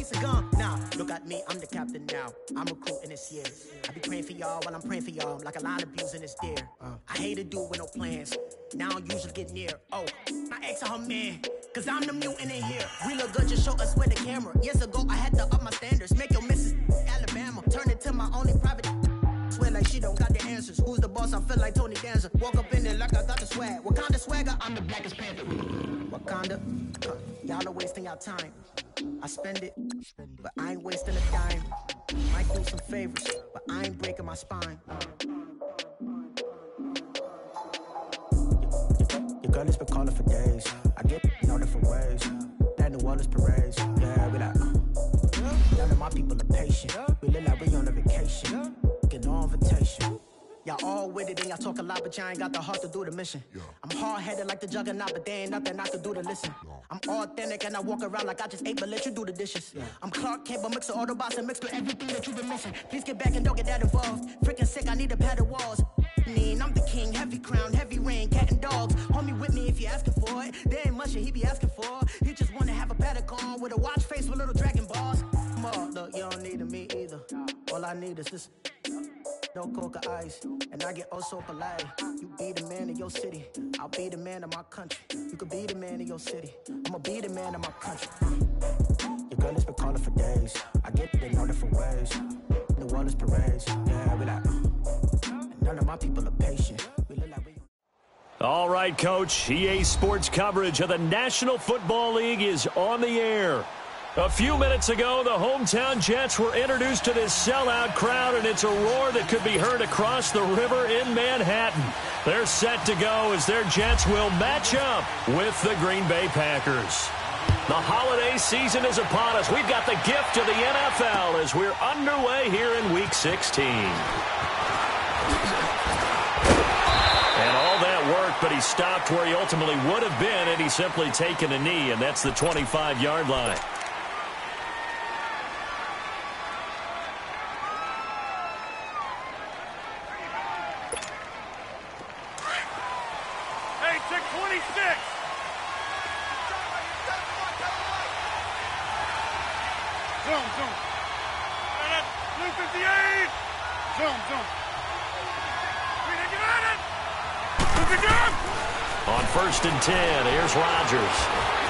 piece of gum. Nah, look at me, I'm the captain now. I'm recruiting this year. I be praying for y'all while I'm praying for y'all. Like a line abusing this deer. I hate a dude with no plans. Now I don't usually get near. Oh, my ex on her man. Cause I'm the mutant in here. We look good, just show us where the camera. Years ago, I had to up my standards. Make your missus Alabama. Turn it to my only private. Swear like she don't got the answers. Who's the boss? I feel like Tony Danza. Walk up in there like I got the swag. Wakanda swagger, I'm the blackest panther. Wakanda, y'all are wasting your time. I spend it, but I ain't wasting a dime. Might do some favors, but I ain't breaking my spine. Your girl has been calling for days. I get in all different ways. That New Orleans parades. Yeah, we like, none of my people are patient. We look like we on a vacation. Get no invitation. Y'all all with it and y'all talk a lot, but y'all ain't got the heart to do the mission. I'm hard-headed like the juggernaut, but there ain't nothing I can do to listen. I'm authentic and I walk around like I just ate, but let you do the dishes. I'm Clark Kent, but mix the Autobots and mix with everything that you've been missing. Please get back and don't get that involved. Freaking sick, I need a pad of walls. I'm the king, heavy crown, heavy rain, cat and dogs. Homie with me if you're asking for it. There ain't much that he be asking for. He just wanna have a paddock on with a watch face with little dragon balls. Look, you don't need me either. All I need is this. No coca ice, and I get oh so polite. You be the man of your city, I'll be the man of my country. You could be the man of your city, I'ma be the man of my country. Your girl has been calling for days. I get it in all different ways. New Orleans parades, yeah, we like. And none of my people are patient. We look like we. All right, Coach. EA Sports coverage of the National Football League is on the air. A few minutes ago, the hometown Jets were introduced to this sellout crowd, and it's a roar that could be heard across the river in Manhattan. They're set to go as their Jets will match up with the Green Bay Packers. The holiday season is upon us. We've got the gift of the NFL as we're underway here in Week 16. And all that worked, but he stopped where he ultimately would have been had he simply taken a knee, and that's the 25-yard line. On 1st and 10, here's Rodgers.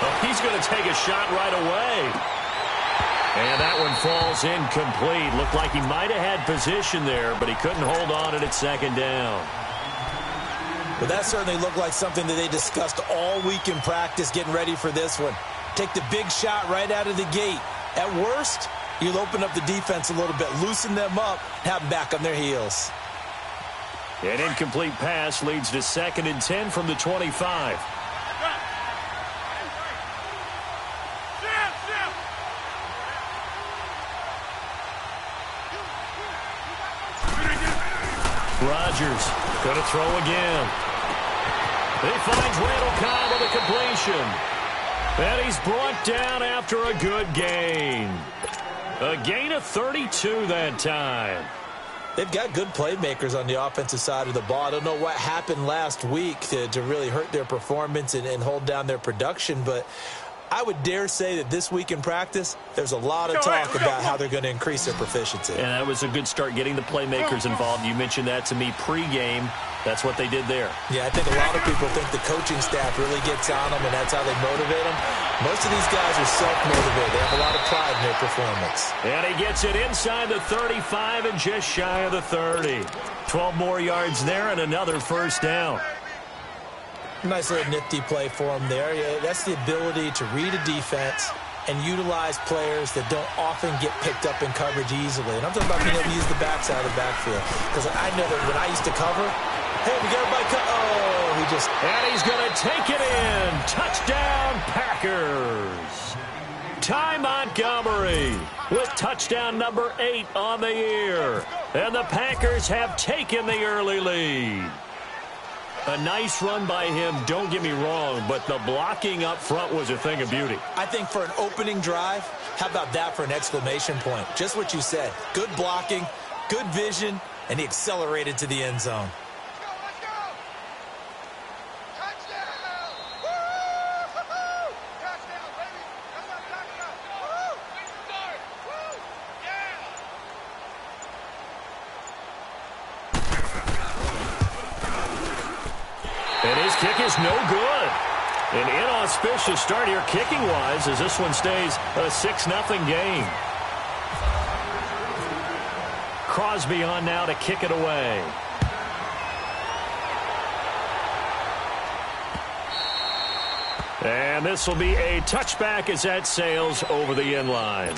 Oh, he's going to take a shot right away. And that one falls incomplete. Looked like he might have had position there, but he couldn't hold on at its second down. Well, that certainly looked like something that they discussed all week in practice getting ready for this one. Take the big shot right out of the gate. At worst, you'll open up the defense a little bit, loosen them up, have them back on their heels. An incomplete pass leads to 2nd and 10 from the 25. Rodgers going to throw again. He finds Randall Cobb with a completion. And he's brought down after a good gain. A gain of 32 that time. They've got good playmakers on the offensive side of the ball. I don't know what happened last week to really hurt their performance and hold down their production, but I would dare say that this week in practice, there's a lot of talk about how they're going to increase their proficiency. And that was a good start getting the playmakers involved. You mentioned that to me pregame. That's what they did there. Yeah, I think a lot of people think the coaching staff really gets on them, and that's how they motivate them. Most of these guys are self-motivated. They have a lot of pride in their performance. And he gets it inside the 35 and just shy of the 30. 12 more yards there and another first down. Nice little nifty play for him there. Yeah, that's the ability to read a defense and utilize players that don't often get picked up in coverage easily. And I'm talking about being able to use the backside of the backfield. Because I know that when I used to cover, hey, we got everybody oh, he just... And he's going to take it in. Touchdown, Packers. Ty Montgomery with touchdown number 8 on the year. And the Packers have taken the early lead. A nice run by him, don't get me wrong, but the blocking up front was a thing of beauty. I think for an opening drive, how about that for an exclamation point? Just what you said. Good blocking, good vision, and he accelerated to the end zone. kick is no good. An inauspicious start here kicking-wise as this one stays a 6-0 game. Crosby on now to kick it away. And this will be a touchback as that sails over the end line.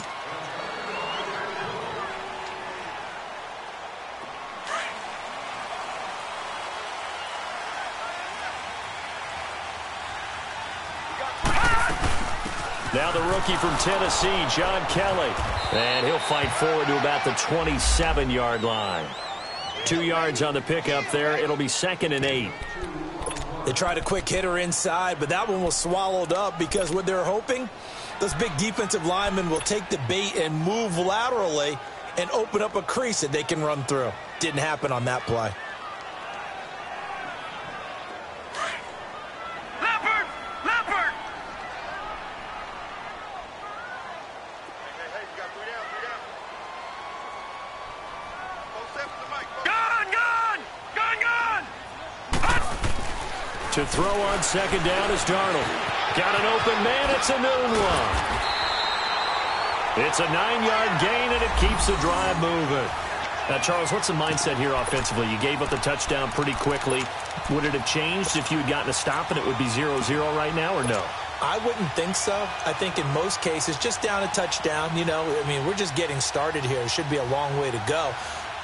Now the rookie from Tennessee, John Kelly. And he'll fight forward to about the 27-yard line. 2 yards on the pickup there. It'll be 2nd and 8. They tried a quick hitter inside, but that one was swallowed up because what they're hoping, those big defensive linemen will take the bait and move laterally and open up a crease that they can run through. Didn't happen on that play. To throw on 2nd down is Darnold. Got an open man. It's a noon one. It's a 9-yard gain, and it keeps the drive moving. Now, Charles, what's the mindset here offensively? You gave up the touchdown pretty quickly. Would it have changed if you had gotten a stop and it would be 0-0 right now, or no? I wouldn't think so. I think in most cases, just down a touchdown, we're just getting started here. It should be a long way to go.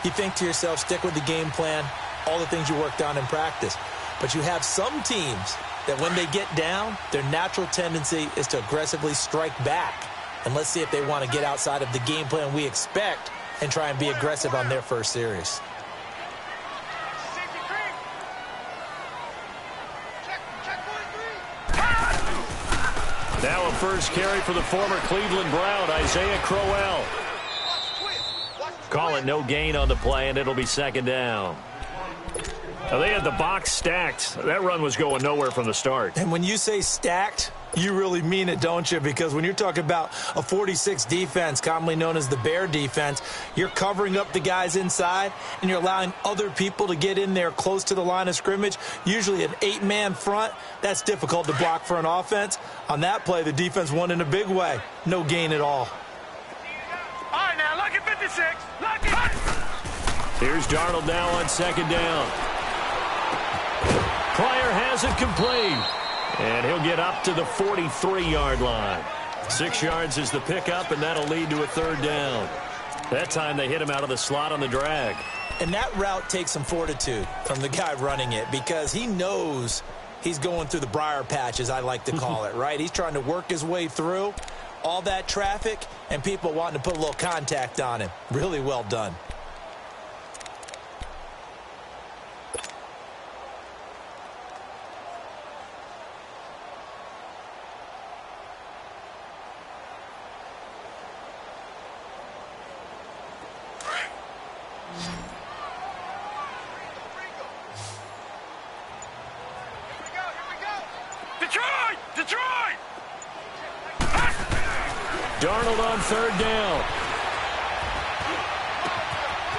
You think to yourself, stick with the game plan, all the things you worked on in practice. But you have some teams that when they get down, their natural tendency is to aggressively strike back. And let's see if they want to get outside of the game plan we expect and try and be aggressive on their first series. Now a first carry for the former Cleveland Brown, Isaiah Crowell. Call it no gain on the play, and it'll be 2nd down. Now they had the box stacked. That run was going nowhere from the start. And when you say stacked, you really mean it, don't you? Because when you're talking about a 46 defense, commonly known as the Bear defense, you're covering up the guys inside, and you're allowing other people to get in there close to the line of scrimmage, usually an 8-man front. That's difficult to block for an offense. On that play, the defense won in a big way. No gain at all. All right, now, look at 56. Look at... Here's Darnold now on 2nd down. Pryor has it complete. And he'll get up to the 43-yard line. 6 yards is the pickup, and that'll lead to a 3rd down. That time they hit him out of the slot on the drag. And that route takes some fortitude from the guy running it because he knows he's going through the briar patch, as I like to call it, right? He's trying to work his way through all that traffic and people wanting to put a little contact on him. Really well done. Darnold on 3rd down.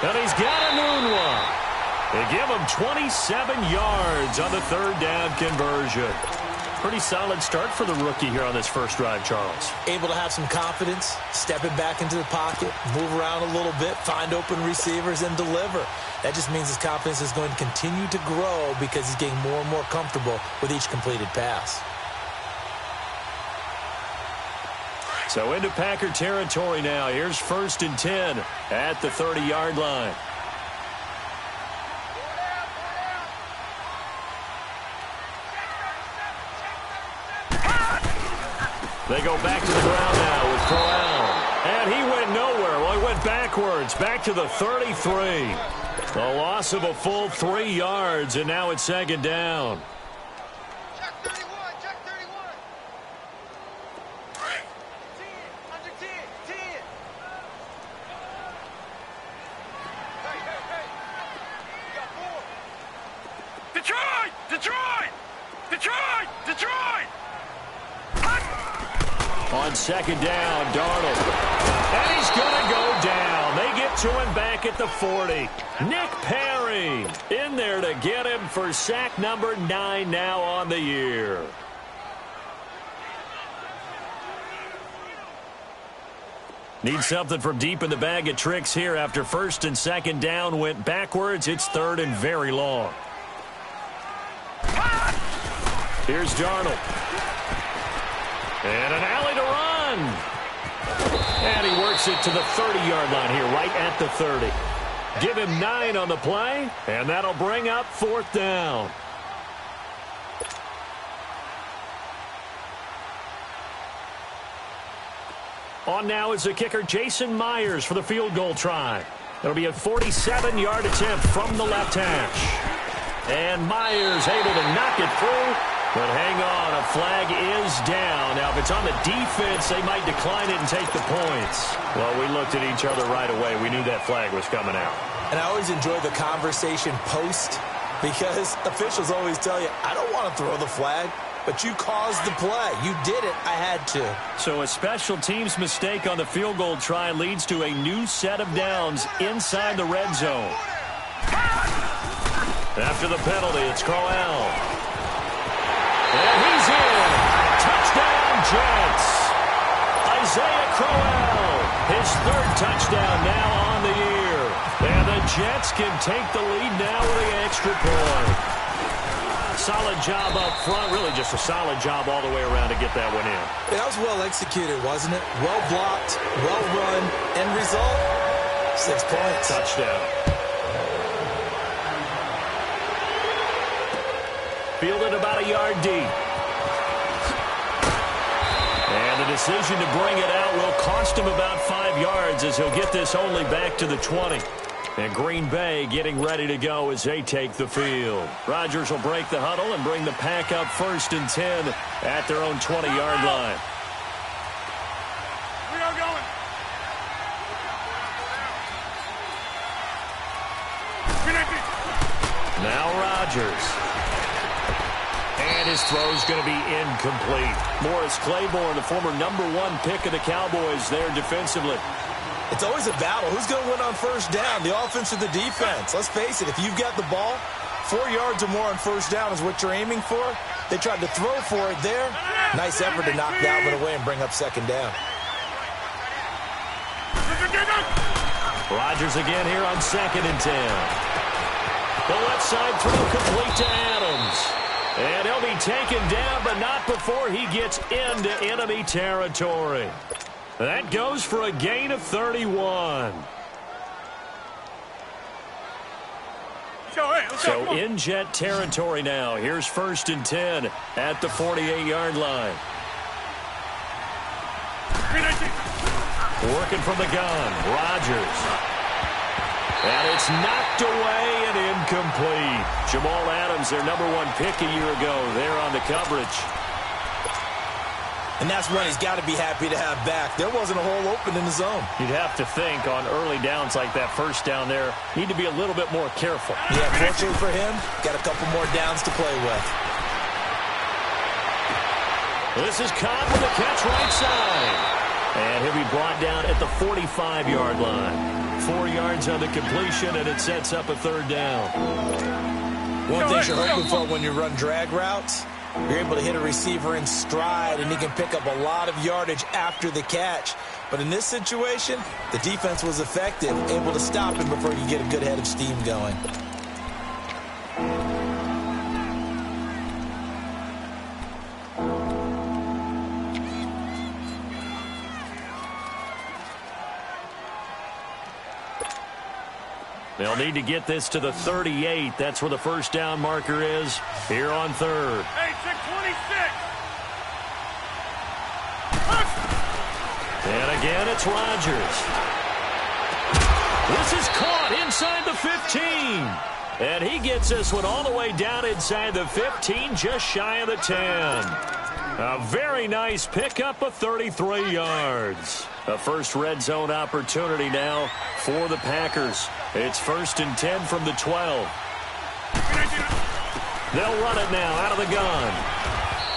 And he's got a noon one. They give him 27 yards on the 3rd down conversion. Pretty solid start for the rookie here on this first drive, Charles. Able to have some confidence, stepping back into the pocket, move around a little bit, find open receivers, and deliver. That just means his confidence is going to continue to grow because he's getting more and more comfortable with each completed pass. So into Packer territory now. Here's 1st and 10 at the 30-yard line. They go back to the ground now with Crowell. And he went nowhere. Well, he went backwards, back to the 33. A loss of a full 3 yards, and now it's 2nd down. Check 31, check 31. 10, under 10, 10. Hey. You got 4. Detroit! Detroit! Detroit! Detroit! On 2nd down, Darnold. And he's going to go down. They get to him back at at the 40. Nick Perry in there to get him for sack number 9 now on the year. Need something from deep in the bag of tricks here after first and second down went backwards. It's third and very long. Here's Darnold. And an alley to run. And he works it to the 30-yard line here, right at the 30. Give him 9 on the play, and that'll bring up fourth down. On now is the kicker, Jason Myers, for the field goal try. It'll be a 47-yard attempt from the left hash. And Myers able to knock it through. But hang on, a flag is down. Now, if it's on the defense, they might decline it and take the points. Well, we looked at each other right away. We knew that flag was coming out. And I always enjoy the conversation post because officials always tell you, I don't want to throw the flag. But you caused the play. You did it. I had to. So a special teams mistake on the field goal try leads to a new set of downs inside the red zone. After the penalty, it's Crowell. And he's in. Touchdown, Jets. Isaiah Crowell, his third touchdown now on the year. And the Jets can take the lead now with the extra point. Solid job up front. Really just a solid job all the way around to get that one in. That was well executed, wasn't it? Well blocked, well run. End result, 6 points. Touchdown. Fielded about a yard deep. And the decision to bring it out will cost him about 5 yards as he'll get this only back to the 20. And Green Bay getting ready to go as they take the field. Rodgers will break the huddle and bring the pack up first and 10 at their own 20-yard line. We are going. Now Rodgers. And his throw's going to be incomplete. Morris Claiborne, the former #1 pick of the Cowboys there defensively. It's always a battle. Who's going to win on first down, the offense or the defense? Let's face it, if you've got the ball, 4 yards or more on first down is what you're aiming for. They tried to throw for it there. Nice effort to knock that one away and bring up second down. Rodgers again here on second and 10. The left side throw complete to Adams. And he'll be taken down, but not before he gets into enemy territory. That goes for a gain of 31. So in Jet territory now. Here's first and 10 at the 48-yard line. Working from the gun, Rodgers. And it's knocked away and incomplete. Jamal Adams, their #1 pick a year ago, there on the coverage. And that's one he's got to be happy to have back. There wasn't a hole open in the zone. You'd have to think on early downs like that first down there, need to be a little bit more careful. Yeah, fortunately for him, got a couple more downs to play with. This is caught with a catch right side. And he'll be brought down at the 45-yard line. 4 yards on the completion, and it sets up a third down. One thing you're hoping for when you run drag routes, you're able to hit a receiver in stride, and he can pick up a lot of yardage after the catch. But in this situation, the defense was effective, able to stop him before you get a good head of steam going. They'll need to get this to the 38. That's where the first down marker is here on third. Hey, 626. And again, it's Rodgers. This is caught inside the 15. And he gets this one all the way down inside the 15, just shy of the 10. A very nice pickup of 33 yards. A first red zone opportunity now for the Packers. It's first and 10 from the 12. They'll run it now out of the gun.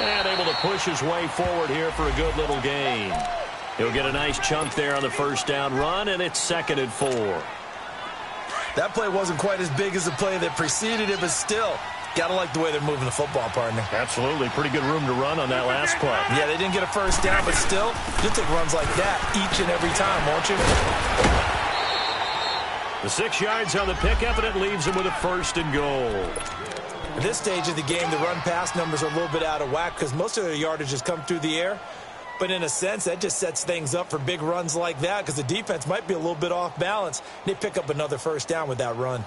And able to push his way forward here for a good little gain. He'll get a nice chunk there on the first down run, and it's second and 4. That play wasn't quite as big as the play that preceded it, but still, gotta like the way they're moving the football, partner. Absolutely. Pretty good room to run on that last play. Yeah, they didn't get a first down, but still, you'll take runs like that each and every time, won't you? The 6 yards on the pickup, and it leaves them with a 1st and goal. At this stage of the game, the run-pass numbers are a little bit out of whack because most of their yardage has come through the air. But in a sense, that just sets things up for big runs like that because the defense might be a little bit off balance. They pick up another first down with that run.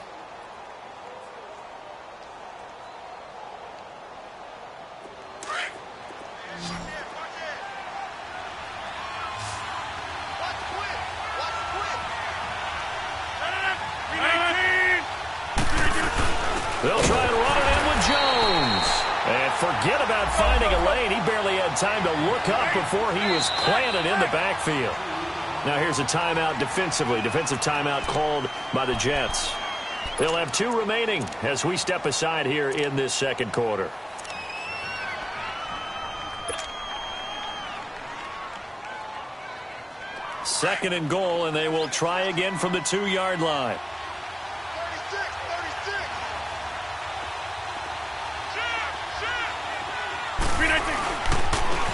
They'll try and run it in with Jones. And forget about finding a lane. He barely had time to look up before he was planted in the backfield. Now here's a timeout defensively. Defensive timeout called by the Jets. They'll have 2 remaining as we step aside here in this second quarter. Second and goal, and they will try again from the 2-yard line.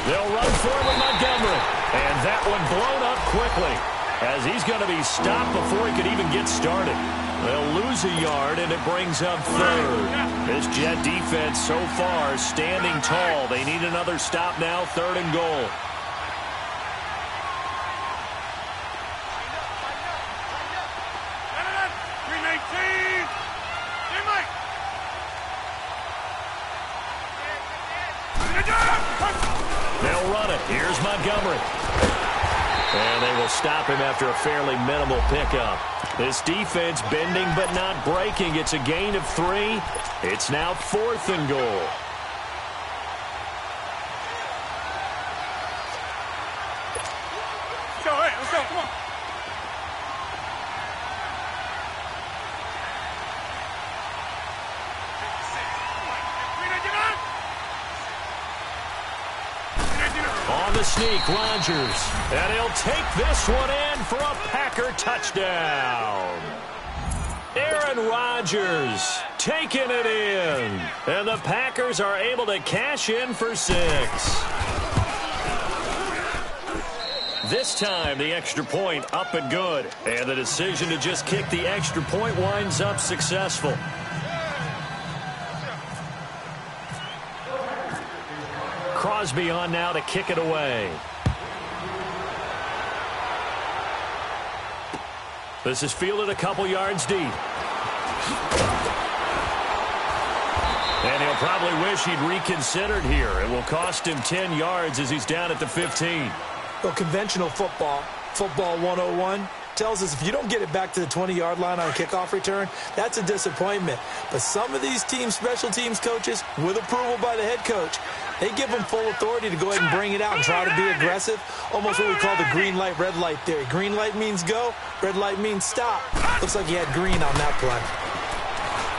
They'll run forward with Montgomery. And that one blown up quickly as he's going to be stopped before he could even get started. They'll lose a yard, and it brings up 3rd. This Jet defense so far standing tall. They need another stop now, 3rd and goal. They'll run it. Here's Montgomery. And they will stop him after a fairly minimal pickup. This defense bending but not breaking. It's a gain of 3. It's now 4th and goal. Let's go, come on. On the sneak, Rodgers. And he'll take this one in for a Packer touchdown. Aaron Rodgers taking it in. And the Packers are able to cash in for 6. This time, the extra point up and good. And the decision to just kick the extra point winds up successful. Crosby on now to kick it away. This is fielded a couple yards deep. And he'll probably wish he'd reconsidered here. It will cost him 10 yards as he's down at the 15. Well, conventional football 101, tells us if you don't get it back to the 20-yard line on a kickoff return, that's a disappointment. But some of these team special teams coaches, with approval by the head coach, they give them full authority to go ahead and bring it out and try to be aggressive. Almost what we call the green light, red light theory. Green light means go, red light means stop. Looks like he had green on that play.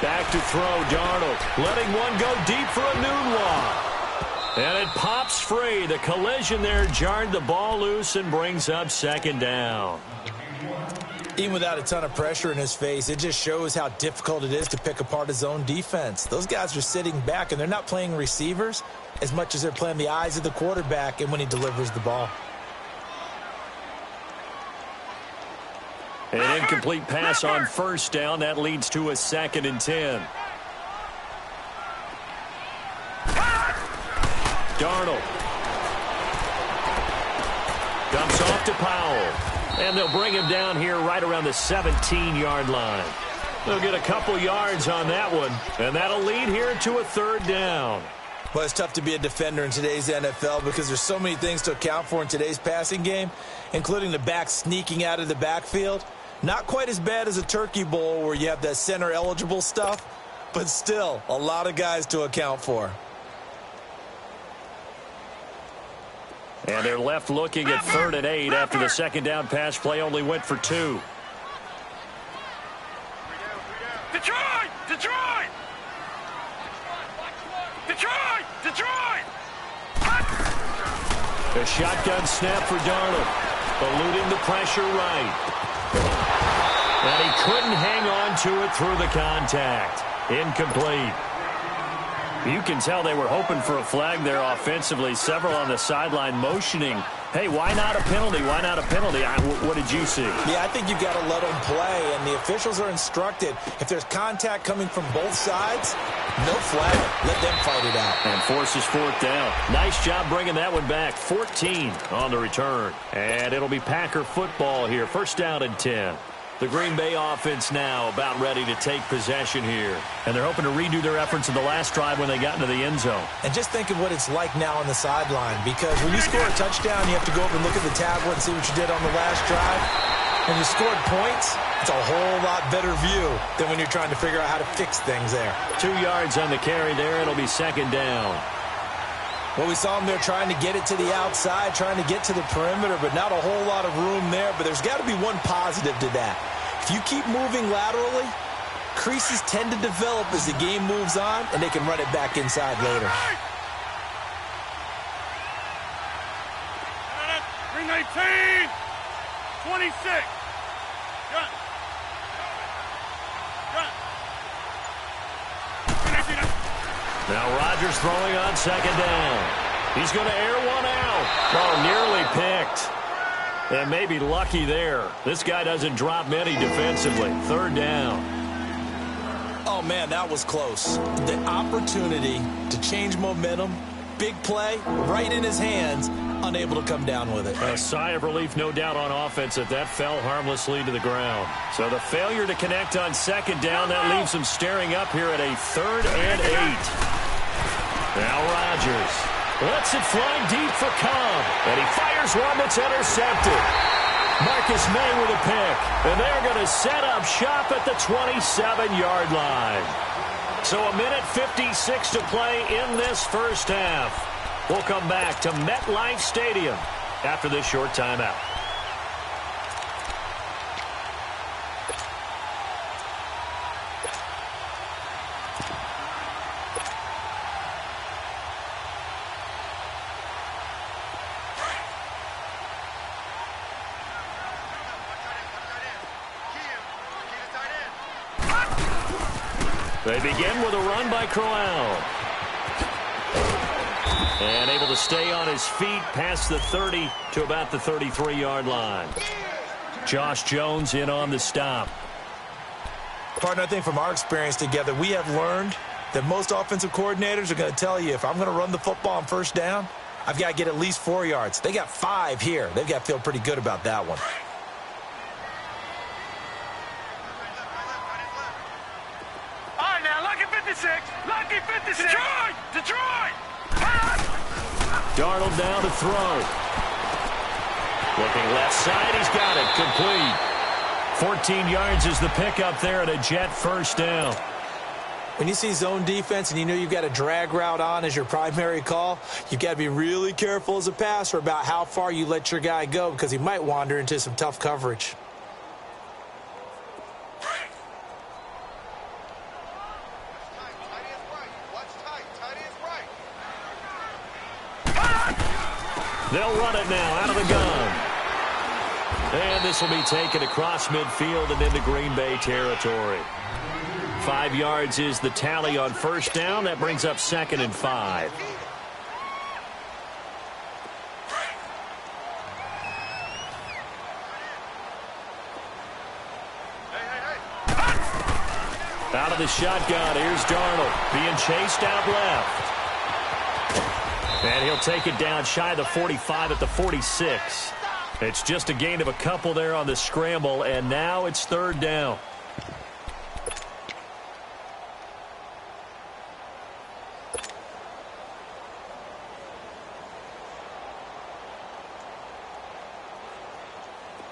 Back to throw, Darnold. Letting one go deep for a Nunwa. And it pops free. The collision there jarred the ball loose and brings up 2nd down. Even without a ton of pressure in his face, it just shows how difficult it is to pick apart his own defense. Those guys are sitting back, and they're not playing receivers as much as they're playing the eyes of the quarterback and when he delivers the ball. An incomplete pass on 1st down. That leads to a 2nd and 10. Darnold. Dumps off to Powell. And they'll bring him down here right around the 17-yard line. They'll get a couple yards on that one, and that'll lead here to a 3rd down. Well, it's tough to be a defender in today's NFL because there's so many things to account for in today's passing game, including the back sneaking out of the backfield. Not quite as bad as a turkey bowl where you have that center-eligible stuff, but still a lot of guys to account for. And they're left looking at 3rd and 8 after the 2nd down pass play only went for 2. Detroit! Detroit! Detroit! Detroit! A shotgun snap for Darnold. Eluding the pressure right. And he couldn't hang on to it through the contact. Incomplete. You can tell they were hoping for a flag there offensively. Several on the sideline motioning, hey, why not a penalty? Why not a penalty? What did you see? Yeah, I think you've got to let them play, and the officials are instructed, if there's contact coming from both sides, no flag. Let them fight it out. And forces fourth down. Nice job bringing that one back. 14 on the return. And it'll be Packer football here. First down and 10. The Green Bay offense now about ready to take possession here. And they're hoping to redo their efforts in the last drive when they got into the end zone. And just think of what it's like now on the sideline, because when you score a touchdown, you have to go over and look at the tablet and see what you did on the last drive. When you scored points, it's a whole lot better view than when you're trying to figure out how to fix things there. 2 yards on the carry there. It'll be second down. Well, we saw them there trying to get it to the outside, trying to get to the perimeter, but not a whole lot of room there. But there's got to be one positive to that. If you keep moving laterally, creases tend to develop as the game moves on, and they can run it back inside later. 319, 26. Gun. Now Rodgers throwing on second down. He's going to air one out. Oh, nearly picked. And maybe lucky there. This guy doesn't drop many defensively. Third down. Oh, man, that was close. The opportunity to change momentum, big play, right in his hands, unable to come down with it. A sigh of relief, no doubt, on offense that fell harmlessly to the ground. So the failure to connect on second down, that leaves him staring up here at a 3rd and 8. Now Rodgers lets it fly deep for Cobb. And he fires one that's intercepted. Marcus May with a pick. And they're going to set up shop at the 27-yard line. So a minute 56 to play in this first half. We'll come back to MetLife Stadium after this short timeout. They begin with a run by Crowell. And able to stay on his feet past the 30 to about the 33-yard line. Josh Jones in on the stop. Partner, I think from our experience together, we have learned that most offensive coordinators are going to tell you, if I'm going to run the football on first down, I've got to get at least 4 yards. They got 5 here. They've got to feel pretty good about that one. Lucky 56. Detroit! Darnold down to throw. Looking left side, he's got it. Complete. 14 yards is the pickup there at a Jet first down. When you see zone defense and you know you've got a drag route on as your primary call, you've got to be really careful as a passer about how far you let your guy go, because he might wander into some tough coverage. They'll run it now out of the gun. And this will be taken across midfield and into Green Bay territory. 5 yards is the tally on first down. That brings up 2nd and 5. Out of the shotgun, here's Darnold being chased out left. And he'll take it down shy of the 45 at the 46. It's just a gain of a couple there on the scramble, and now it's 3rd down.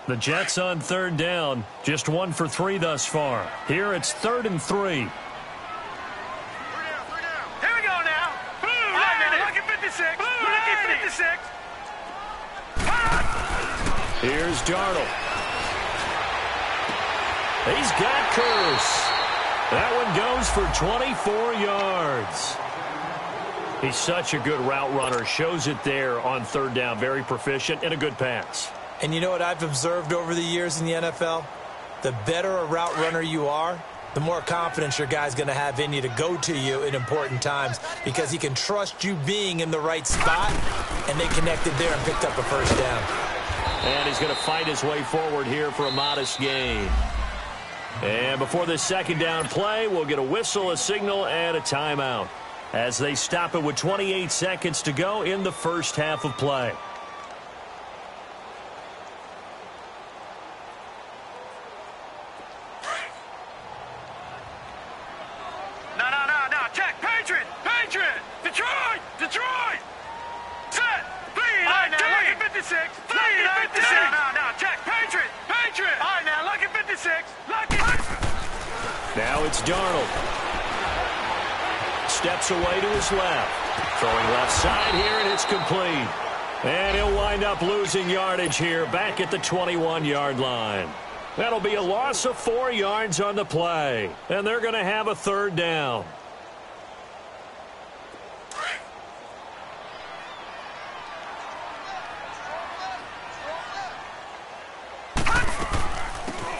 The Jets on 3rd down, just 1 for 3 thus far. Here it's 3rd and 3. Here's Darnold. He's got Curse. That one goes for 24 yards. He's such a good route runner. Shows it there on 3rd down. Very proficient and a good pass. And you know what I've observed over the years in the NFL? The better a route runner you are, the more confidence your guy's going to have in you to go to you in important times because he can trust you being in the right spot, and they connected there and picked up a first down. And he's going to fight his way forward here for a modest gain. And before this second down play, we'll get a whistle, a signal, and a timeout as they stop it with 28 seconds to go in the first half of play. No. Check. Patriot. Detroit. Set. Please. All right, now, look at 56. Please, 56. No. Check. Patriot. All right, now, look at 56. Now it's Darnold. Steps away to his left. Throwing left side here, and it's complete. And he'll wind up losing yardage here back at the 21-yard line. That'll be a loss of 4 yards on the play. And they're going to have a third down.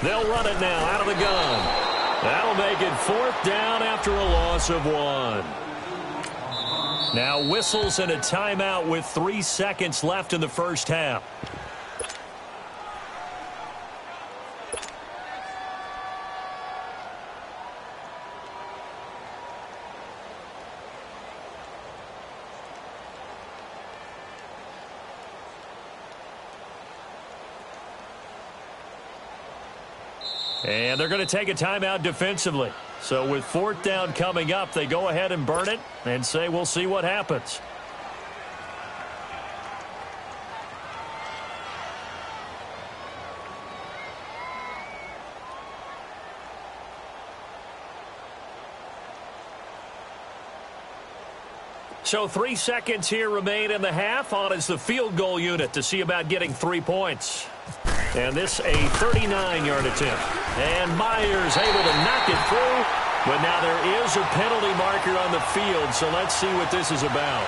They'll run it now out of the gun. That'll make it 4th down after a loss of 1. Now whistles and a timeout with 3 seconds left in the first half. And they're going to take a timeout defensively. So with 4th down coming up, they go ahead and burn it and say we'll see what happens. So 3 seconds here remain in the half. On is the field goal unit to see about getting 3 points. And this a 39-yard attempt. And Myers able to knock it through. But now there is a penalty marker on the field, so let's see what this is about.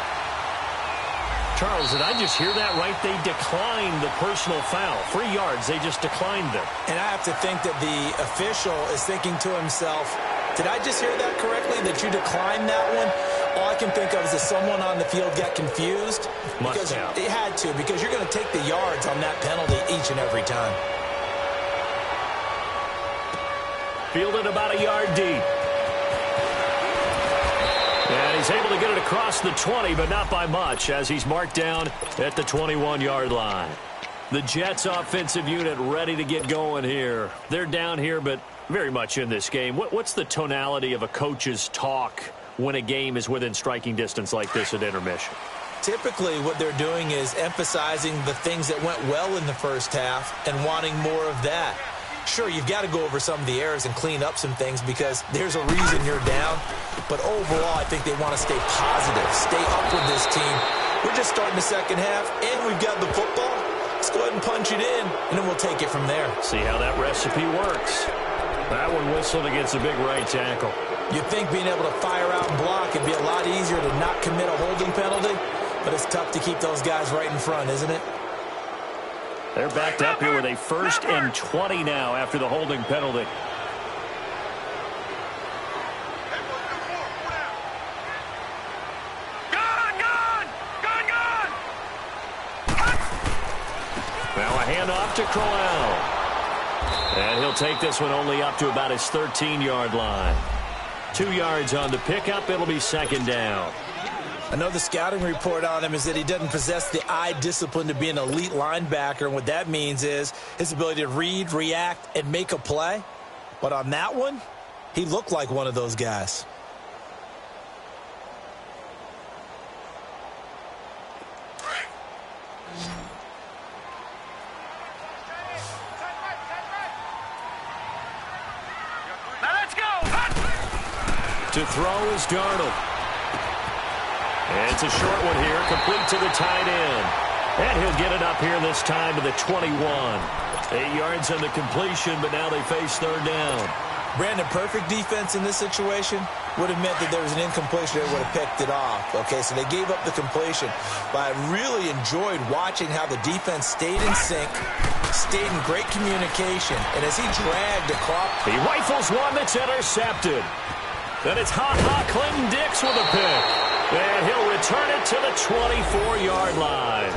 Charles, did I just hear that right? They declined the personal foul. 3 yards, they just declined them. And I have to think that the official is thinking to himself, did I just hear that correctly, that you declined that one? All I can think of is that someone on the field got confused. Because it had to, because you're going to take the yards on that penalty each and every time. Fielded about a yard deep. And he's able to get it across the 20, but not by much, as he's marked down at the 21-yard line. The Jets offensive unit ready to get going here. They're down here, but very much in this game. What's the tonality of a coach's talk when a game is within striking distance like this at intermission? Typically, what they're doing is emphasizing the things that went well in the first half and wanting more of that. Sure, you've got to go over some of the errors and clean up some things because there's a reason you're down. But overall, I think they want to stay positive, stay up with this team. We're just starting the second half, and we've got the football. Let's go ahead and punch it in, and then we'll take it from there. See how that recipe works. That one whistled against a big right tackle. You'd think being able to fire out and block would be a lot easier to not commit a holding penalty, but it's tough to keep those guys right in front, isn't it? They're backed up here with a 1st and 20 now after the holding penalty. Now a handoff to Crowell. And he'll take this one only up to about his 13-yard line. 2 yards on the pickup. It'll be 2nd down. I know the scouting report on him is that he doesn't possess the eye discipline to be an elite linebacker. And what that means is his ability to read, react, and make a play. But on that one, he looked like one of those guys. To throw is Darnold. And it's a short one here, complete to the tight end. And he'll get it up here this time to the 21. 8 yards on the completion, but now they face 3rd down. Brandon, perfect defense in this situation would have meant that there was an incompletion. They would have picked it off. Okay, so they gave up the completion. But I really enjoyed watching how the defense stayed in sync, stayed in great communication, and as he dragged across... He rifles one that's intercepted. Then it's Ha-Ha Clinton-Dix with a pick. And he'll return it to the 24-yard line.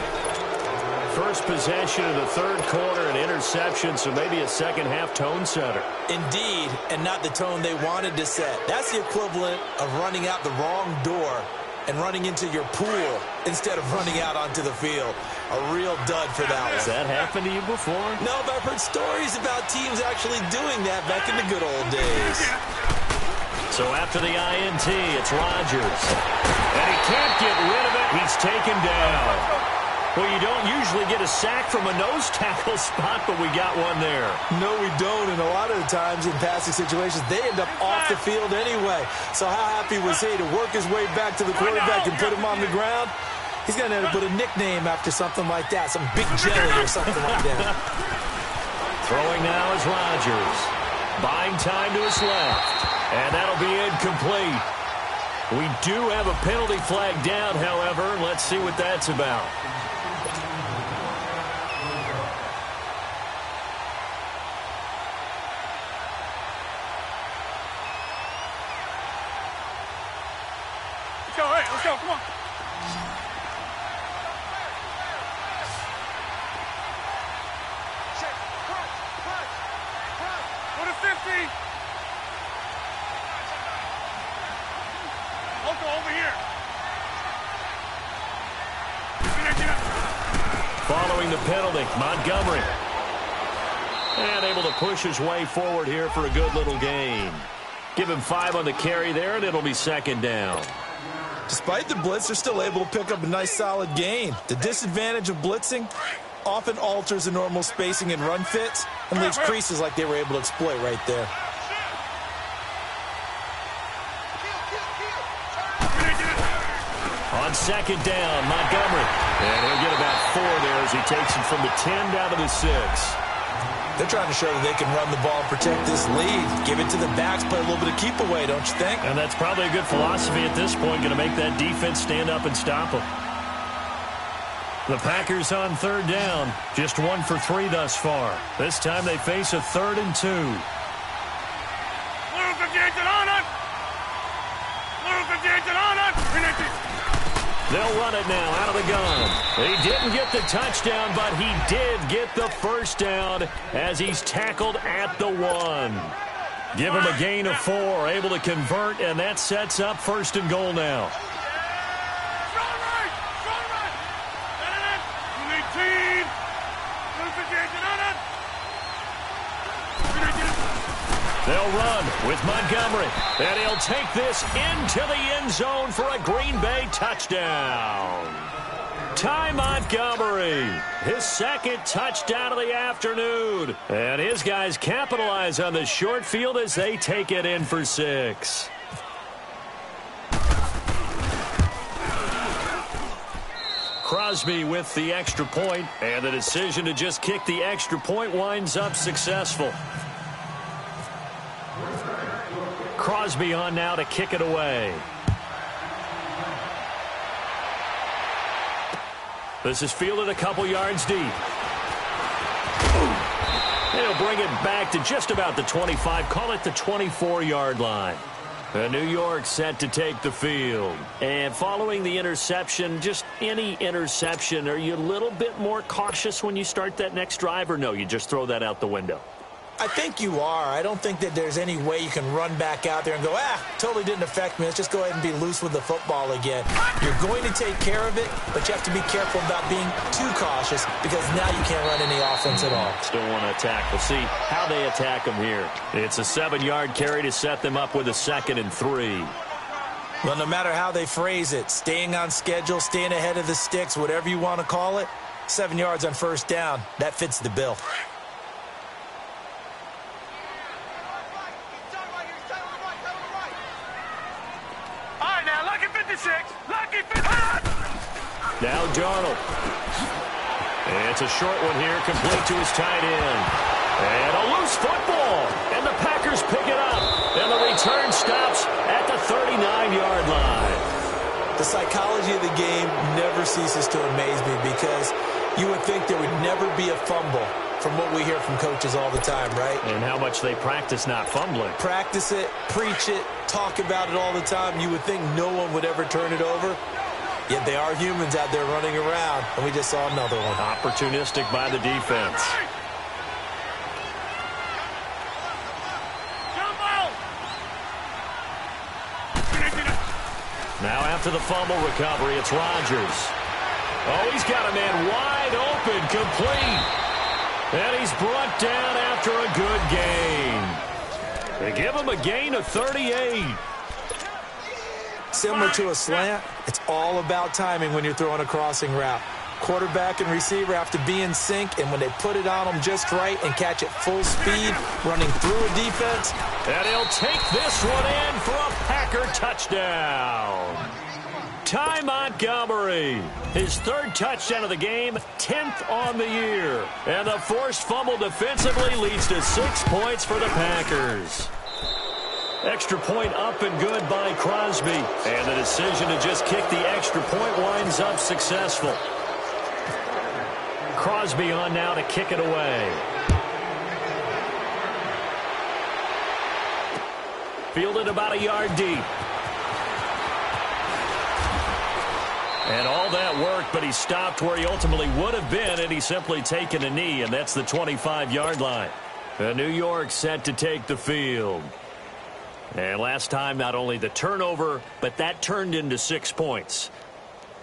First possession of the third quarter, an interception, so maybe a second-half tone setter. Indeed, and not the tone they wanted to set. That's the equivalent of running out the wrong door and running into your pool instead of running out onto the field. A real dud for that one. Has that happened to you before? No, but I've heard stories about teams actually doing that back in the good old days. So after the INT, it's Rodgers. And he can't get rid of it. He's taken down. Well, you don't usually get a sack from a nose tackle spot, but we got one there. No, we don't. And a lot of the times in passing situations, they end up off the field anyway. So how happy was he to work his way back to the quarterback and put him on the ground? He's going to end up with a nickname after something like that, some Big Jelly or something like that. Throwing now is Rodgers. Buying time to his left. And that'll be incomplete. We do have a penalty flag down, however. Let's see what that's about. Let's go, come on. Go to 50. Loco, over here. Following the penalty, Montgomery. And able to push his way forward here for a good little gain. Give him 5 on the carry there, and it'll be second down. Despite the blitz, they're still able to pick up a nice solid gain. The disadvantage of blitzing often alters the normal spacing and run fits and leaves creases like they were able to exploit right there. On second down, Montgomery. And he'll get about 4 there as he takes it from the 10 down to the 6. They're trying to show that they can run the ball and protect this lead. Give it to the backs, play a little bit of keep away, don't you think? And that's probably a good philosophy at this point, going to make that defense stand up and stop them. The Packers on third down, just 1 for 3 thus far. This time they face a 3rd and 2. They'll run it now out of the gun. He didn't get the touchdown, but he did get the first down as he's tackled at the 1. Give him a gain of 4, able to convert, and that sets up 1st and goal now. They'll run with Montgomery, and he'll take this into the end zone for a Green Bay touchdown. Ty Montgomery, his 2nd touchdown of the afternoon. And his guys capitalize on the short field as they take it in for 6. Crosby with the extra point, and the decision to just kick the extra point winds up successful. Crosby on now to kick it away. This is fielded a couple yards deep. They'll bring it back to just about the 25, call it the 24-yard line. New York set to take the field. And following the interception, just any interception, are you a little bit more cautious when you start that next drive, or no, you just throw that out the window? I think you are. I don't think that there's any way you can run back out there and go, totally didn't affect me. Let's just go ahead and be loose with the football again. You're going to take care of it, but you have to be careful about being too cautious because now you can't run any offense at all. Still want to attack. We'll see how they attack them here. It's a 7-yard carry to set them up with a 2nd and 3. Well, no matter how they phrase it, staying on schedule, staying ahead of the sticks, whatever you want to call it, 7 yards on 1st down, that fits the bill. Now Darnold. It's a short one here, complete to his tight end. And a loose football. And the Packers pick it up. And the return stops at the 39-yard line. The psychology of the game never ceases to amaze me because you would think there would never be a fumble from what we hear from coaches all the time, right? And how much they practice not fumbling. Practice it, preach it, talk about it all the time. You would think no one would ever turn it over. Yet they are humans out there running around, and we just saw another one. Opportunistic by the defense. Now after the fumble recovery, it's Rodgers. Oh, he's got a man wide open, complete. And he's brought down after a good gain. They give him a gain of 38. Similar to a slant, it's all about timing when you're throwing a crossing route. Quarterback and receiver have to be in sync, and when they put it on them just right and catch it full speed, running through a defense. And he'll take this one in for a Packer touchdown. Ty Montgomery, his third touchdown of the game, 10th on the year. And the forced fumble defensively leads to 6 points for the Packers. Extra point up and good by Crosby. And the decision to just kick the extra point winds up successful. Crosby on now to kick it away. Fielded about a yard deep. And all that worked, but he stopped where he ultimately would have been, and he's simply taken a knee, and that's the 25-yard line. New York set to take the field. And last time, not only the turnover, but that turned into 6 points.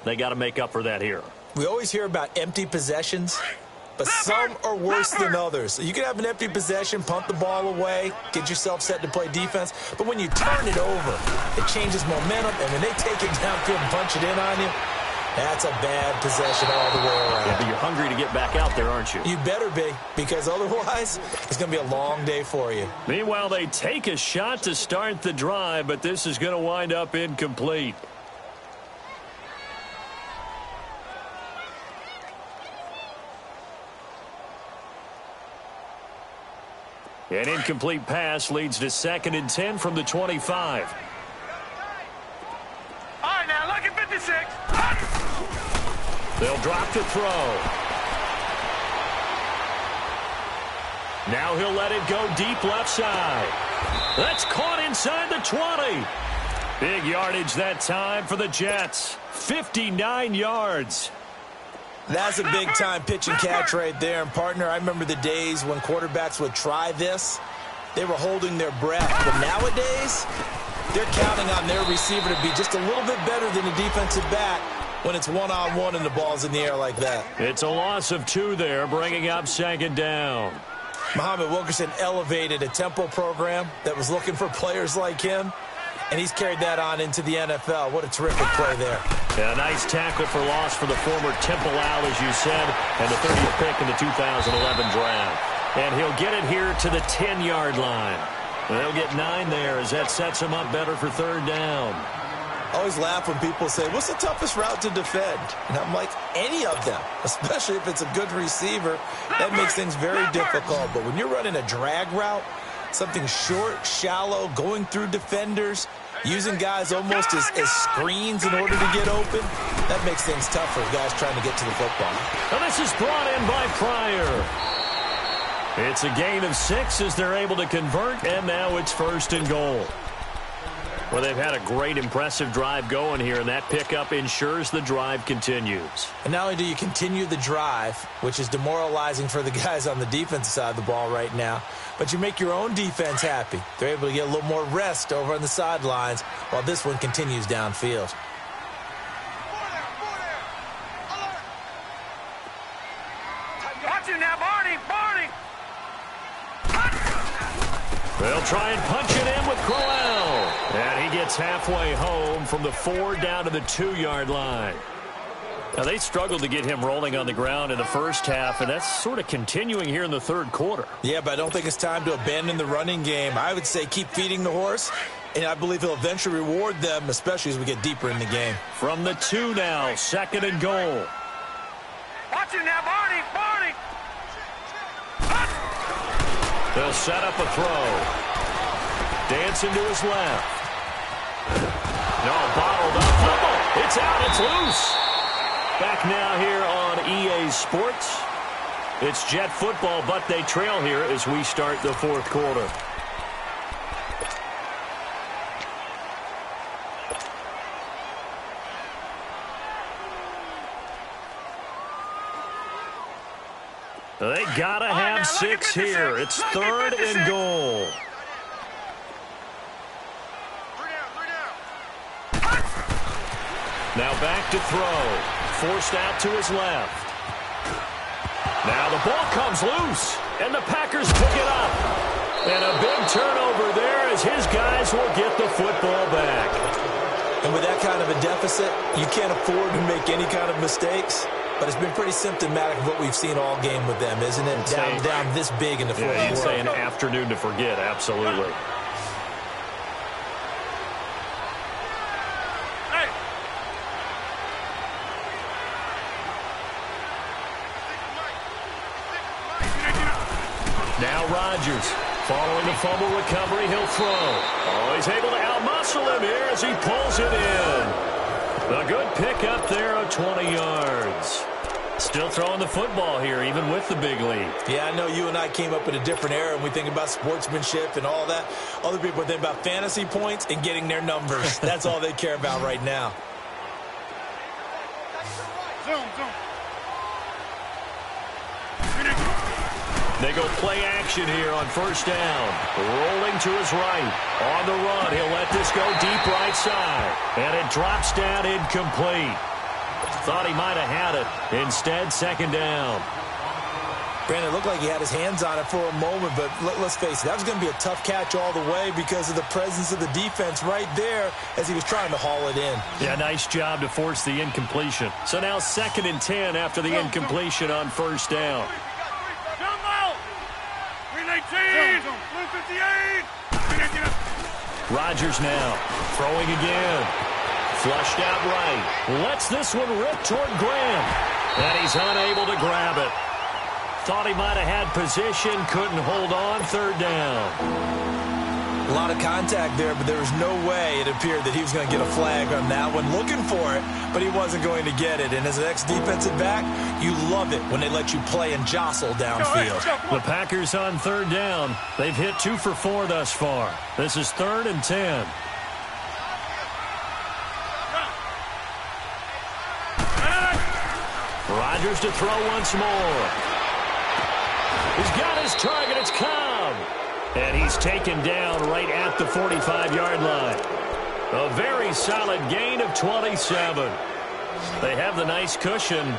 They got to make up for that here. We always hear about empty possessions, but some are worse than others. You can have an empty possession, punt the ball away, get yourself set to play defense, but when you turn it over, it changes momentum, and when they take it downfield and punch it in on you, that's a bad possession all the way around. Yeah, but you're hungry to get back out there, aren't you? You better be, because otherwise, it's going to be a long day for you. Meanwhile, they take a shot to start the drive, but this is going to wind up incomplete. An incomplete pass leads to 2nd and 10 from the 25. All right, now look at 56. They'll drop the throw. Now he'll let it go deep left side. That's caught inside the 20. Big yardage that time for the Jets. 59 yards. That's a big-time pitch and catch right there. And, partner, I remember the days when quarterbacks would try this. They were holding their breath. But nowadays, they're counting on their receiver to be just a little bit better than the defensive back when it's one-on-one and the ball's in the air like that. It's a loss of 2 there, bringing up 2nd down. Muhammad Wilkerson elevated a tempo program that was looking for players like him, and he's carried that on into the NFL. What a terrific play there. Yeah, a nice tackle for loss for the former Temple Owl, as you said, and the 30th pick in the 2011 draft. And he'll get it here to the 10-yard line. They'll get 9 there as that sets him up better for 3rd down. I always laugh when people say, what's the toughest route to defend? And I'm like, any of them, especially if it's a good receiver. That makes things very difficult. But when you're running a drag route, something short, shallow, going through defenders, using guys almost as screens in order to get open, that makes things tough for guys trying to get to the football. Well, this is brought in by Pryor. It's a gain of 6 as they're able to convert, and now it's 1st and goal. Well, they've had a great, impressive drive going here, and that pickup ensures the drive continues. And not only do you continue the drive, which is demoralizing for the guys on the defensive side of the ball right now, but you make your own defense happy. They're able to get a little more rest over on the sidelines while this one continues downfield. Watch it now, Barney. They'll try and punch it in with Crowell. And he gets halfway home from the 4 down to the 2-yard line. Now, they struggled to get him rolling on the ground in the first half, and that's sort of continuing here in the 3rd quarter. Yeah, but I don't think it's time to abandon the running game. I would say keep feeding the horse, and I believe he'll eventually reward them, especially as we get deeper in the game. From the 2 now, 2nd and goal. Watch it now, Barney. They'll set up a throw. Dancing to his left. No, bottled up. It's out. It's loose. Back now here on EA Sports. It's Jet football, but they trail here as we start the fourth quarter. They gotta have 6 here. It's 3rd and goal. Now back to throw. Forced out to his left. Now the ball comes loose, and the Packers pick it up. And a big turnover there as his guys will get the football back. And with that kind of a deficit, you can't afford to make any kind of mistakes. But it's been pretty symptomatic of what we've seen all game with them, isn't it? Down this big in the fourth quarter. Yeah, you'd say an afternoon to forget, absolutely. Now Rodgers, following the fumble recovery, he'll throw. Oh, he's able to outmuscle him here as he pulls it in. A good pickup there of 20 yards. Still throwing the football here, even with the big lead. Yeah, I know you and I came up in a different era, and we think about sportsmanship and all that. Other people think about fantasy points and getting their numbers. That's all they care about right now. They go play action here on first down. Rolling to his right. On the run, he'll let this go deep right side. And it drops down incomplete. Thought he might have had it. Instead, second down. Brandon, it looked like he had his hands on it for a moment, but let's face it, that was going to be a tough catch all the way because of the presence of the defense right there as he was trying to haul it in. Yeah, nice job to force the incompletion. So now 2nd and 10 after the incompletion on first down. Rodgers now throwing again. Flushed out right. Lets this one rip toward Graham. And he's unable to grab it. Thought he might have had position. Couldn't hold on. 3rd down. A lot of contact there, but there was no way it appeared that he was going to get a flag on that one. Looking for it, but he wasn't going to get it. And as an ex-defensive back, you love it when they let you play and jostle downfield. The Packers on 3rd down. They've hit 2 for 4 thus far. This is 3rd and 10. Rodgers to throw once more. He's got his target. It's Cobb. And he's taken down right at the 45-yard line. A very solid gain of 27. They have the nice cushion.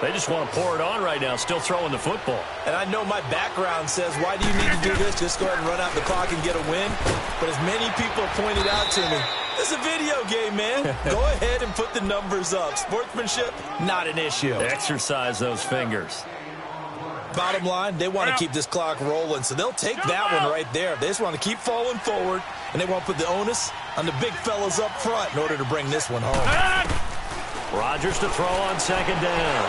They just want to pour it on right now, still throwing the football. And I know my background says, why do you need to do this? Just go ahead and run out the clock and get a win. But as many people have pointed out to me, it's a video game, man. Go ahead and put the numbers up. Sportsmanship, not an issue. Exercise those fingers. Bottom line, they want to keep this clock rolling, so they'll take that one right there. They just want to keep falling forward, and they want to put the onus on the big fellas up front in order to bring this one home. Rodgers to throw on 2nd down.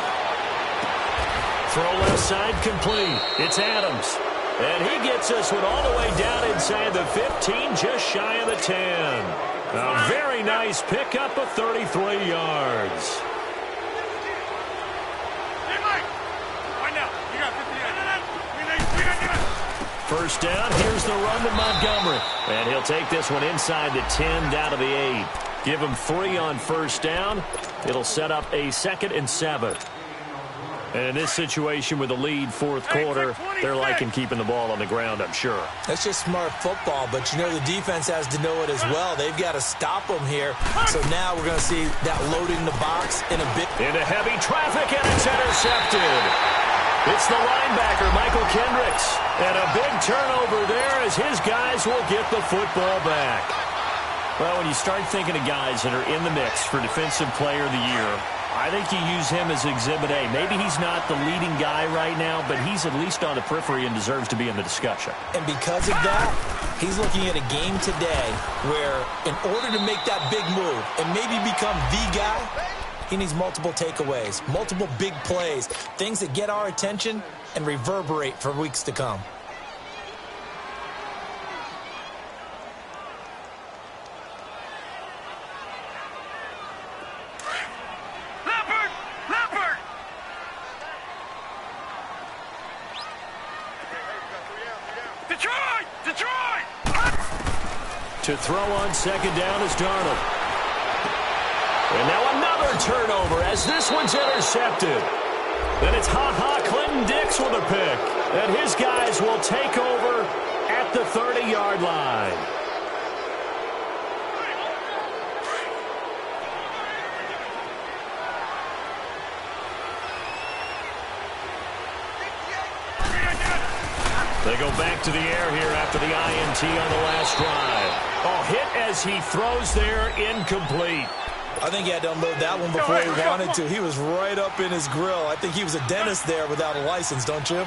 Throw left side complete. It's Adams. And he gets this one all the way down inside the 15, just shy of the 10. A very nice pickup of 33 yards. First down, here's the run to Montgomery. And he'll take this one inside the 10, down to the 8. Give him 3 on first down. It'll set up a 2nd and 7. And in this situation with the lead 4th quarter, they're liking keeping the ball on the ground, I'm sure. That's just smart football, but you know the defense has to know it as well. They've got to stop them here. So now we're going to see that loading the box in a bit. Into heavy traffic, and it's intercepted. It's the linebacker, Michael Kendricks. And a big turnover there as his guys will get the football back. Well, when you start thinking of guys that are in the mix for Defensive Player of the Year, I think you use him as Exhibit A. Maybe he's not the leading guy right now, but he's at least on the periphery and deserves to be in the discussion. And because of that, he's looking at a game today where in order to make that big move and maybe become the guy, he needs multiple takeaways, multiple big plays, things that get our attention and reverberate for weeks to come. To throw on second down is Darnold. And now another turnover as this one's intercepted. Then it's Clinton Dix with a pick. And his guys will take over at the 30-yard line. They go back to the air here after the INT on the last drive. Oh, hit as he throws there, incomplete. I think he had to unload that one before he wanted to. He was right up in his grill. I think he was a dentist there without a license, don't you?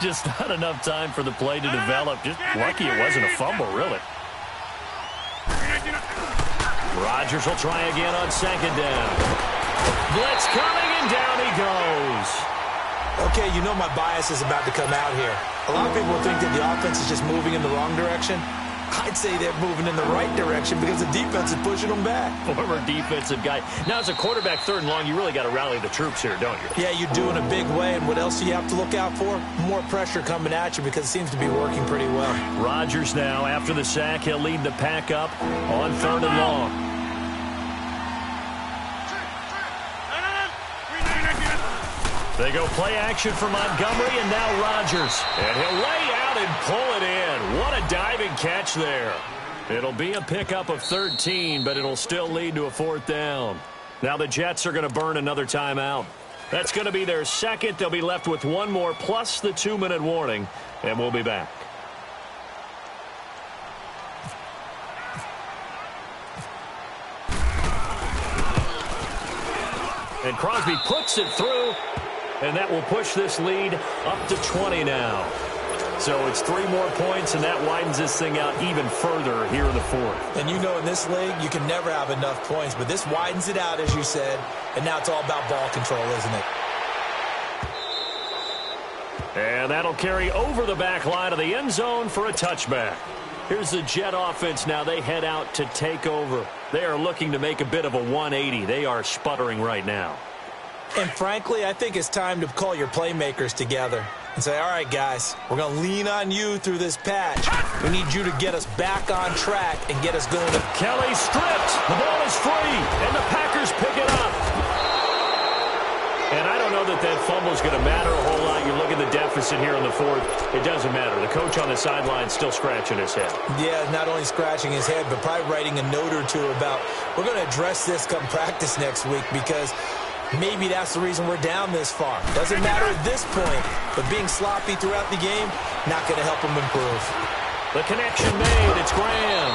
Just not enough time for the play to develop. Just lucky it wasn't a fumble, really. Rodgers will try again on second down. Blitz coming, and down he goes. Okay, you know my bias is about to come out here. A lot of people think that the offense is just moving in the wrong direction. I'd say they're moving in the right direction because the defense is pushing them back. Former defensive guy. Now, as a quarterback, third and long, you really got to rally the troops here, don't you? Yeah, you do in a big way. And what else do you have to look out for? More pressure coming at you because it seems to be working pretty well. Rodgers now, after the sack, he'll lead the pack up on third and long. They go play action for Montgomery, and now Rodgers. And he'll lay out and pull it in. What a diving catch there. It'll be a pickup of 13, but it'll still lead to a fourth down. Now the Jets are going to burn another timeout. That's going to be their second. They'll be left with one more plus the 2-minute warning, and we'll be back. And Crosby puts it through. And that will push this lead up to 20 now. So it's 3 more points, and that widens this thing out even further here in the fourth. And you know in this league, you can never have enough points. But this widens it out, as you said. And now it's all about ball control, isn't it? And that'll carry over the back line of the end zone for a touchback. Here's the Jet offense now. They head out to take over. They are looking to make a bit of a 180. They are sputtering right now. And frankly, I think it's time to call your playmakers together and say, all right, guys, we're going to lean on you through this patch. We need you to get us back on track and get us going. Kelly stripped. The ball is free, and the Packers pick it up. And I don't know that fumble is going to matter a whole lot. You look at the deficit here in the fourth. It doesn't matter. The coach on the sideline still scratching his head. Yeah, not only scratching his head, but probably writing a note or two about, we're going to address this come practice next week because maybe that's the reason we're down this far. Doesn't matter at this point, but being sloppy throughout the game, not going to help him improve. The connection made. It's Graham.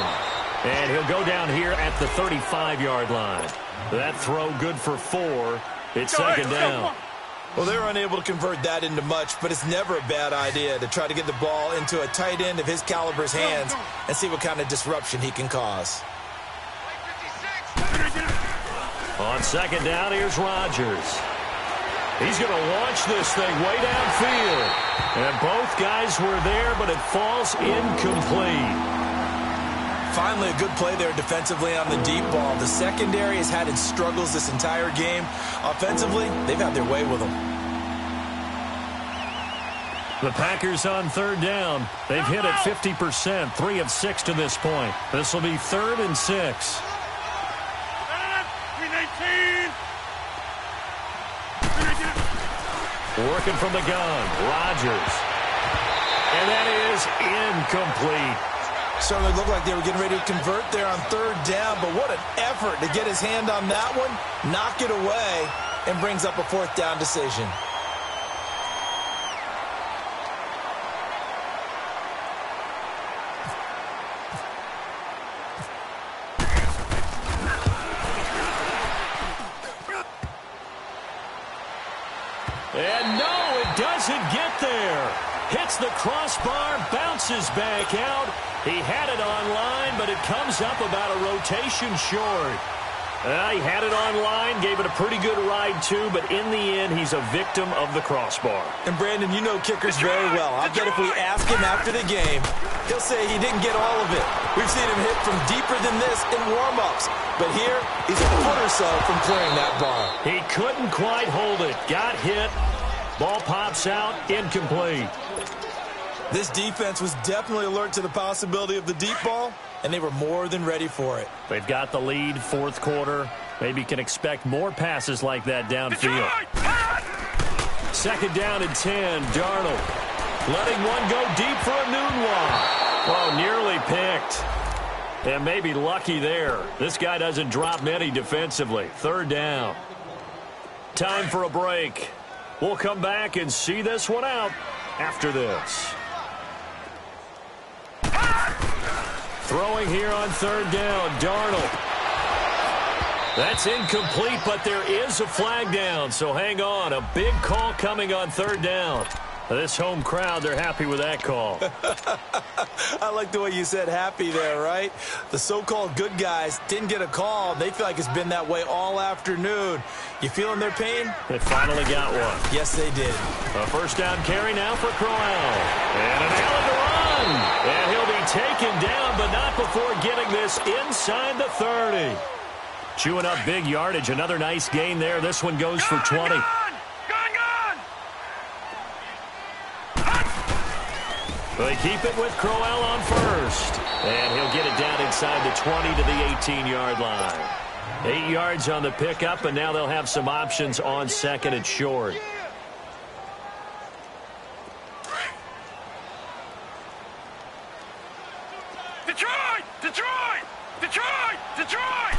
And he'll go down here at the 35-yard line. That throw good for 4. It's second down. Well, they're unable to convert that into much, but it's never a bad idea to try to get the ball into a tight end of his caliber's hands and see what kind of disruption he can cause. On second down, here's Rodgers. He's going to launch this thing way downfield. And both guys were there, but it falls incomplete. Finally, a good play there defensively on the deep ball. The secondary has had its struggles this entire game. Offensively, they've had their way with them. The Packers on third down. They've hit it 50%, 3 of 6 to this point. This will be 3rd and 6. Working from the gun, Rodgers. And that is incomplete. Certainly looked like they were getting ready to convert there on third down, but what an effort to get his hand on that one, knock it away, and brings up a 4th down decision. And no, it doesn't get there. Hits the crossbar, bounces back out. He had it online, but it comes up about a rotation short. He had it online, gave it a pretty good ride too, but in the end, he's a victim of the crossbar. And Brandon, you know kickers very well. I bet if we ask him after the game, he'll say he didn't get all of it. We've seen him hit from deeper than this in warm-ups, but here, he's a foot or so from clearing that bar. He couldn't quite hold it. Got hit. Ball pops out, incomplete. This defense was definitely alert to the possibility of the deep ball, and they were more than ready for it. They've got the lead, fourth quarter. Maybe can expect more passes like that downfield. Second down and 10, Darnold. Letting one go deep for a noon one. Oh, nearly picked. And maybe lucky there. This guy doesn't drop many defensively. Third down. Time for a break. We'll come back and see this one out after this. Throwing here on third down, Darnold. That's incomplete, but there is a flag down, so hang on. A big call coming on third down. This home crowd, they're happy with that call. I like the way you said happy there, right? The so-called good guys didn't get a call. They feel like it's been that way all afternoon. You feeling their pain? They finally got one. Yes, they did. A first down carry now for Crowell. And an Allen to run. And he'll be taken down, but not before getting this inside the 30. Chewing up big yardage. Another nice gain there. This one goes for 20. They keep it with Crowell on first. And he'll get it down inside the 20 to the 18-yard line. 8 yards on the pickup, and now they'll have some options on second and short. Detroit! Detroit! Detroit! Detroit!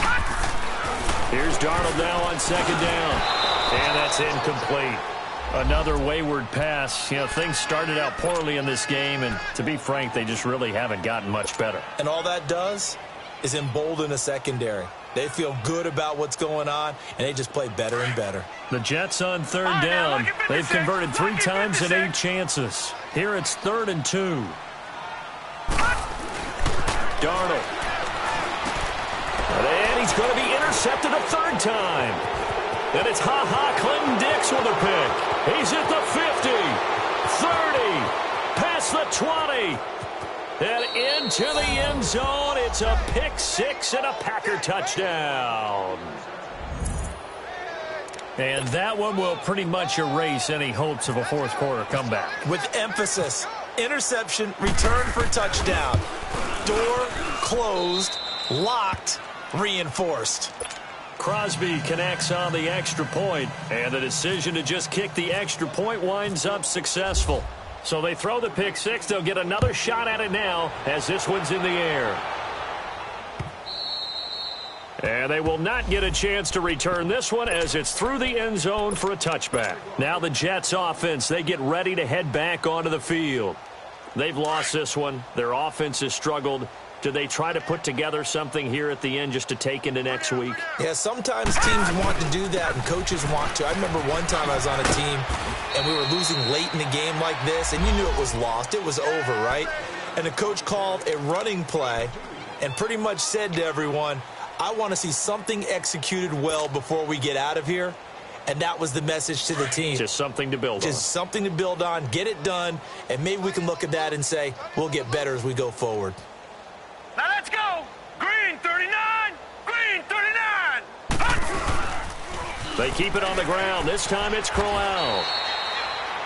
Here's Darnold now on second down. And that's incomplete. Another wayward pass. You know, things started out poorly in this game, and to be frank, they just really haven't gotten much better. And all that does is embolden a secondary. They feel good about what's going on, and they just play better and better. The Jets on third down. They've converted 3 times in 8 chances. Here it's 3rd and 2. Darnold. And he's going to be intercepted a 3rd time. And it's Clinton Dix with a pick. He's at the 50, 30, past the 20, and into the end zone. It's a pick 6 and a Packer touchdown. And that one will pretty much erase any hopes of a fourth quarter comeback. With emphasis, interception, return for touchdown. Door closed, locked, reinforced. Crosby connects on the extra point, and the decision to just kick the extra point winds up successful. So they throw the pick 6. They'll get another shot at it now as this one's in the air. And they will not get a chance to return this one as it's through the end zone for a touchback. Now the Jets offense, they get ready to head back onto the field. They've lost this one. Their offense has struggled. Do they try to put together something here at the end just to take into next week? Yeah, sometimes teams want to do that and coaches want to. I remember one time I was on a team and we were losing late in the game like this, and you knew it was lost. It was over, right? And the coach called a running play and pretty much said to everyone, I want to see something executed well before we get out of here. And that was the message to the team. Just something to build on. Just something to build on, get it done, and maybe we can look at that and say, we'll get better as we go forward. Now let's go! Green 39! Green 39! They keep it on the ground. This time it's Crowell.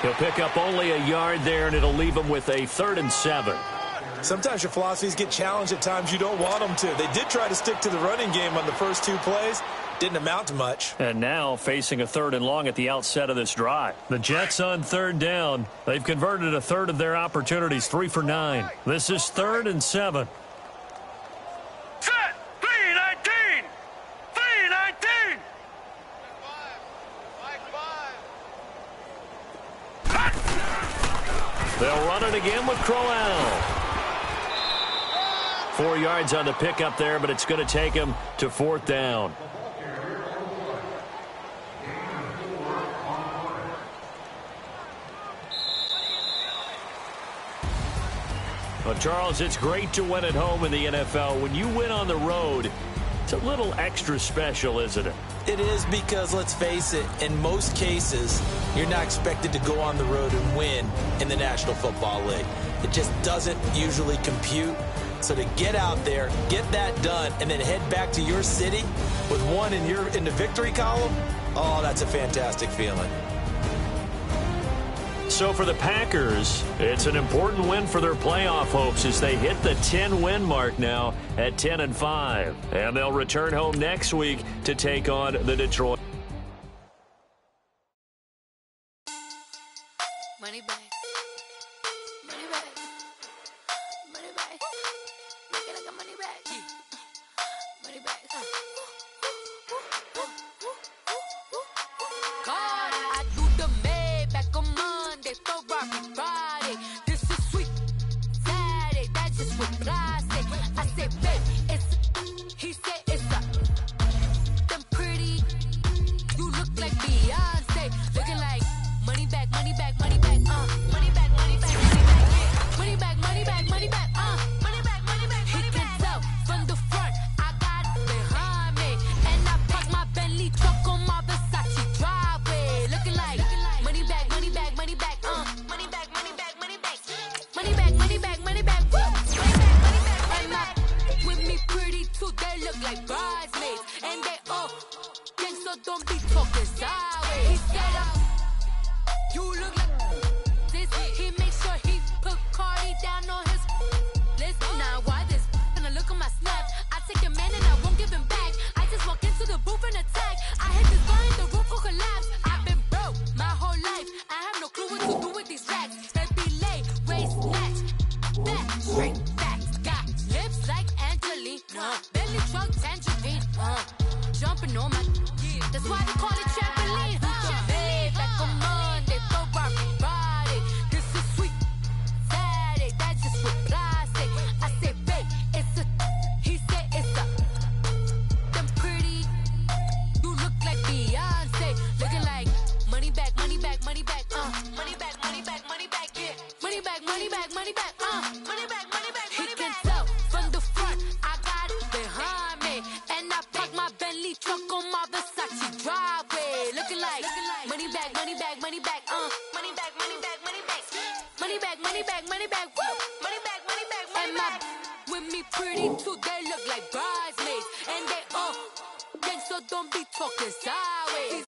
He'll pick up only a yard there, and it'll leave him with a 3rd and 7. Sometimes your philosophies get challenged at times you don't want them to. They did try to stick to the running game on the first 2 plays. Didn't amount to much. And now facing a 3rd and long at the outset of this drive. The Jets on 3rd down. They've converted a 1/3 of their opportunities, 3 for 9. This is 3rd and 7. Set! 319! 319! They'll run it again with Crowell. 4 yards on the pickup there, but it's going to take him to 4th down. Well, Charles, it's great to win at home in the NFL. When you win on the road, it's a little extra special, isn't it? It is because, let's face it, in most cases, you're not expected to go on the road and win in the National Football League. It just doesn't usually compute. So to get out there, get that done, and then head back to your city with one in the victory column, oh, that's a fantastic feeling. So for the Packers, it's an important win for their playoff hopes as they hit the 10-win mark now at 10-5. And they'll return home next week to take on the Detroit. Money back. Money back. Money back. Make it like a money back. Money back. God, I do the Maybach on Monday, Ferrari Friday. This is sweet Saturday, that's just what I say. I say, babe, it's, he said it's a, them pretty, you look like Beyonce, looking like money back, money back, money back, money back, money back, money back, money back, money back, money back, money back, he can tell from the front, I got it behind me, and I park my Bentley truck on my Versace driveway, looking like money back, money back, money back, money back, money back, money back, money back, money back, money back, woo, money back, money back, and my with me pretty too, they look like bridesmaids, and they all gang, so don't be talking sideways. He said you look like this. He makes sure he put Cardi down on his list. Now why this? Gonna look at my snap. I take your man and I won't give him back. I just walk into the booth and attack. I hit this guy in the roof will collapse. I've been broke my whole life. I have no clue what to do with these racks. Baby lay, waist snatch, back, straight back. Got lips like Angelina, belly truck tangerine. Jumping on my, that's why they call it trampoline. Back on Monday, Ferrari Friday. This is sweet Saturday, that's just what I say. I say, babe, it's a, he said it's a, them pretty, you look like Beyonce, looking like money back, money back, money back, money back, money back, money back, yeah, money back, money back, money back, money back, money back, he can tell from the front, I got it behind me, and I park my Bentley truck on my Versace driveway, looking like money back, money back, money back, money back, money back, money back, money back, money back, money back, woo, money back, money back, money back, with me pretty too, they look like bridesmaids, and they all gang, so don't be talking sideways.